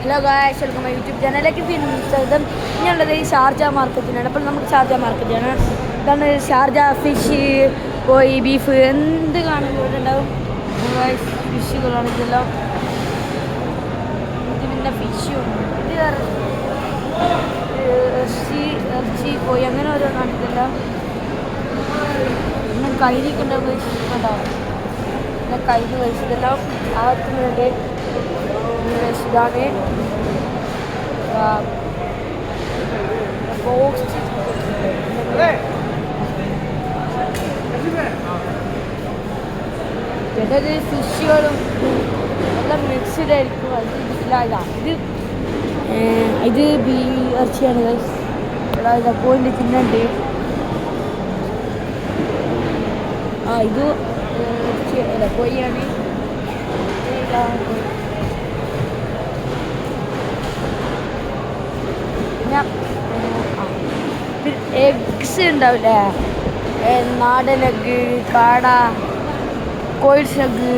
Hello guys, welcome my YouTube ചാനലിലേക്ക് സ്വാഗതം. ഇങ്ങനെയുള്ളത് ഈ ഷാർജ മാർക്കറ്റിനാണ്. അപ്പോൾ നമുക്ക് ഷാർജ മാർക്കറ്റാണ്. ഇതാണ് ഷാർജ. ഫിഷ്, കോഴി, ബീഫ് എന്ത് കാണുമ്പോൾ ഇവിടെ ഉണ്ടാവും. ഫിഷുകളാണ് ഇതെല്ലാം. ഇത് പിന്നെ ഫിഷും ഇത് ഇറച്ചി കോഴി അങ്ങനെ ഓരോന്നാണ് ഇതെല്ലാം. പിന്നെ കൈരിക്ക് ഉണ്ടാവും, പിന്നെ കൈര് കഴിച്ചതെല്ലാം ആകുന്നുണ്ട്. ഇതാണ് ചിലത് ഫിഷുകളും എല്ലാം മിക്സ്ഡ് ആയിരിക്കും. ഇത് ഇറച്ചിയാണ്. ഇവിടെ കോഴിൻ്റെ ചിഹ്നമുണ്ട്. ഇത് ഇറച്ചി കോഴിയാണ്. പിന്നെ എഗ്സ് ഉണ്ടാവില്ലേ, നാടൻ എഗ്ഗ്, കാട, കോഴിസ് എഗ്ഗ്,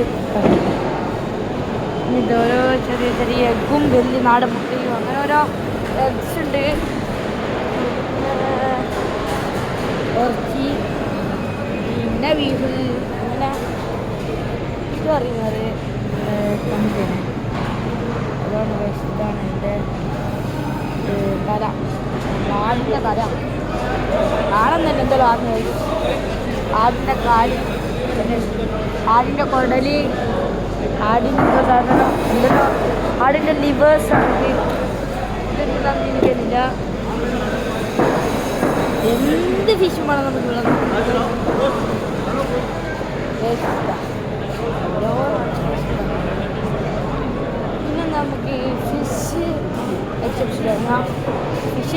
ഇത് ഓരോ ചെറിയ ചെറിയ എഗ്ഗും വലിയ നാടൻ മുട്ടയും അങ്ങനെ ഓരോ എഗ്സ് ഉണ്ട്. ഇറച്ചി, പിന്നെ ബീഫ്, അങ്ങനെ ഇത് പറയുന്നത് കണ്ടിന്. അതാണ് ഇതാണ് എൻ്റെ കല, ആടിൻ്റെ കല. ആടം തന്നെ എന്തോ ആദ്യം കഴിക്കും. ആടിൻ്റെ കാല്, പിന്നെ ആടിൻ്റെ കുടല്, ആടിൻ്റെ സാധനം എന്തെല്ലോ, ആടിൻ്റെ ലിവേഴ്സ് ആണെങ്കിൽ ഇതൊന്നും തന്നിരിക്കുന്നില്ല. എന്ത് ഫിഷും വേണം നമുക്ക് വെള്ളം. പിന്നെ നമുക്ക് ഫിഷ് ഐറ്റംസ് ഫിഷ്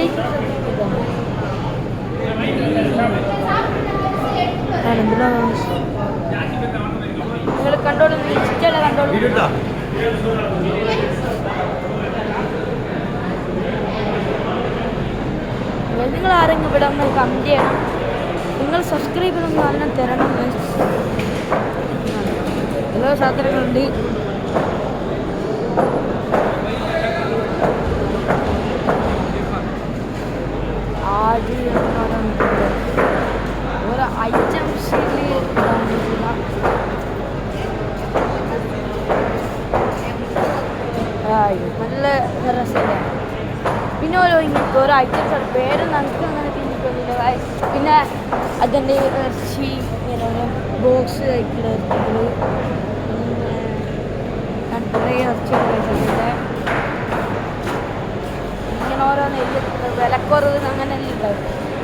നിങ്ങൾ കണ്ടോളൂ, ഇഷ്ടമല്ല കണ്ടോളൂ. നിങ്ങൾ ആരെങ്കിലും ഇവിടെ ഒന്ന് കമൻറ്റ് ചെയ്യണം. നിങ്ങൾ സബ്സ്ക്രൈബ് ചെയ്തൊന്നും ആരെങ്കിലും തരണം. എല്ലാ സാധനങ്ങളുണ്ട്. ആട് ഓരോ ഐറ്റംസിൽ നല്ല രസമില്ല. പിന്നെ ഇങ്ങനത്തെ ഓരോ ഐറ്റംസ് പേര് നമുക്ക് അങ്ങനെ തിന്നിട്ടൊന്നുമില്ല. പിന്നെ അതിൻ്റെ ഇറച്ചി ഇങ്ങനെ ഓരോ ബോക്സ് ആയിട്ടുള്ള ഇറച്ചികൾ, പിന്നെ കുറേ ഇറച്ചികൾ കഴിച്ചിട്ടുണ്ട്. ഇങ്ങനെ ഓരോന്ന് എഴുതി വിലക്കുറവ് അങ്ങനെ എല്ലാം ഉണ്ടാവും.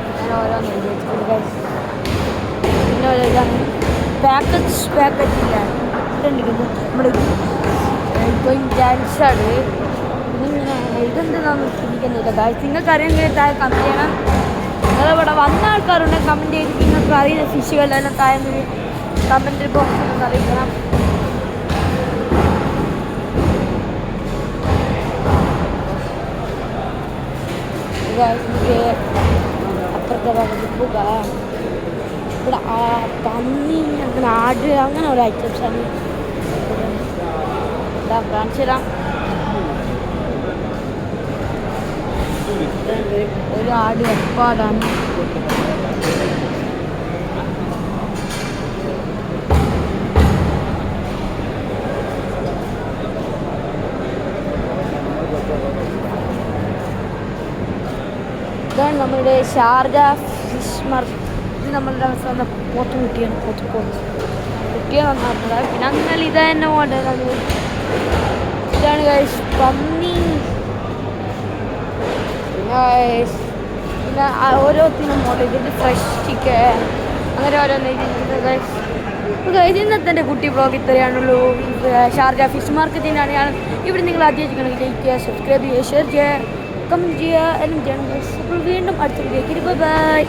അങ്ങനെ ഓരോന്ന് എഴുതി വെച്ചിട്ടുണ്ട്. പിന്നെ ഓരോ ഇതാണ് പാക്കറ്റില്ല നമ്മുടെ ഇപ്പോൾ ഡാൻസാണ്. ഇങ്ങനെ ഇതെന്താണെന്ന് ചിന്തിക്കുന്നില്ല. കാര്യം നിങ്ങൾക്ക് അറിയാമെങ്കിൽ താഴെ കമൻറ്റ് ചെയ്യണം. നിങ്ങളിവിടെ വന്ന ആൾക്കാരുണ്ടെങ്കിൽ കമൻറ്റ് ചെയ്ത് നിങ്ങൾക്ക് അറിയുന്ന ഫിഷുകളെല്ലാം താഴെ കമൻറ്റ് ബോക്സിൽ അറിയിക്കണം. എനിക്ക് അപ്പുറത്തെ ഭാഗത്ത് പോവുക. ഇവിടെ പന്നി, അങ്ങനെ ആട്, അങ്ങനെ ഒരു ഐറ്റംസാണ്. കാണിച്ചു തരാം. ഒരു ആട് എപ്പാടാണ്. ഇതാണ് നമ്മളുടെ ഷാർജ ഫിഷ് മാർക്കറ്റ്. ഇത് നമ്മളുടെ അവസാന പോത്ത് കുട്ടിയാണ്. കുട്ടിയെ നന്നാക്കുന്നത്. പിന്നെ അങ്ങനെ ഇത് തന്നെ മോഡലാണ്. ഇതാണ് ഗൈസ് പന്നി. പിന്നെ ഓരോത്തിനും മോഡൽ. ഇത് ഫ്രഷ് ചിക്കൻ, അങ്ങനെ ഓരോന്ന് എഴുതിയിരിക്കുന്നത് ഗൈസ്. ഗൈസ് ഇന്നത്തെ എൻ്റെ കുട്ടി ബ്ലോഗ് ഇത്രയാണുള്ളൂ. ഷാർജ ഫിഷ് മാർക്കറ്റിനാണ് ഞാൻ. ഇവിടെ നിങ്ങൾ ആദ്യമായിട്ട് ലൈക്ക് ചെയ്യുക, സബ്സ്ക്രൈബ് ചെയ്യുക, ഷെയർ ചെയ്യുക, കമൻറ്റ് ചെയ്യുക, എല്ലാം ചെയ്യണം ഗൈസ്. അപ്പോൾ വീണ്ടും അടുത്ത വീഡിയോയ്ക്ക് ബൈ.